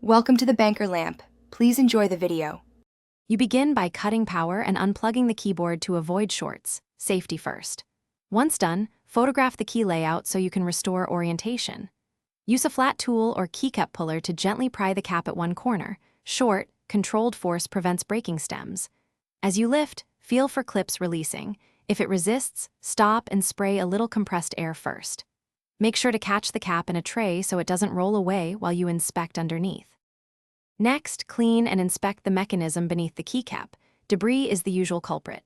Welcome to the banker lamp. Please enjoy the video. You begin by cutting power and unplugging the keyboard to avoid shorts, safety first. Once done, photograph the key layout so you can restore orientation. Use a flat tool or keycap puller to gently pry the cap at one corner. Short, controlled force prevents breaking stems. As you lift, feel for clips releasing. If it resists, stop and spray a little compressed air first. Make sure to catch the cap in a tray so it doesn't roll away while you inspect underneath. Next, clean and inspect the mechanism beneath the keycap. Debris is the usual culprit.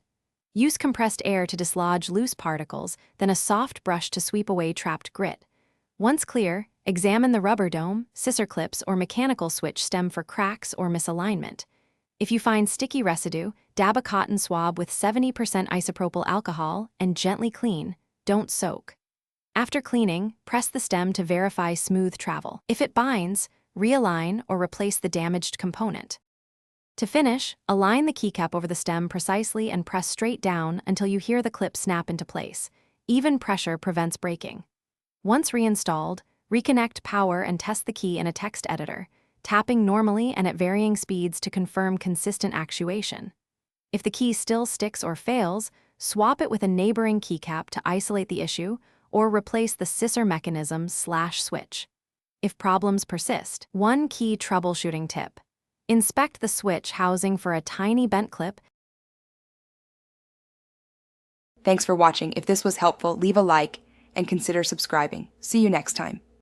Use compressed air to dislodge loose particles, then a soft brush to sweep away trapped grit. Once clear, examine the rubber dome, scissor clips, or mechanical switch stem for cracks or misalignment. If you find sticky residue, dab a cotton swab with 70% isopropyl alcohol and gently clean, don't soak. After cleaning, press the stem to verify smooth travel. If it binds, realign or replace the damaged component. To finish, align the keycap over the stem precisely and press straight down until you hear the clip snap into place. Even pressure prevents breaking. Once reinstalled, reconnect power and test the key in a text editor, tapping normally and at varying speeds to confirm consistent actuation. If the key still sticks or fails, swap it with a neighboring keycap to isolate the issue or replace the scissor mechanism/switch. If problems persist, one key troubleshooting tip. Inspect the switch housing for a tiny bent clip. Thanks for watching. If this was helpful, leave a like and consider subscribing. See you next time.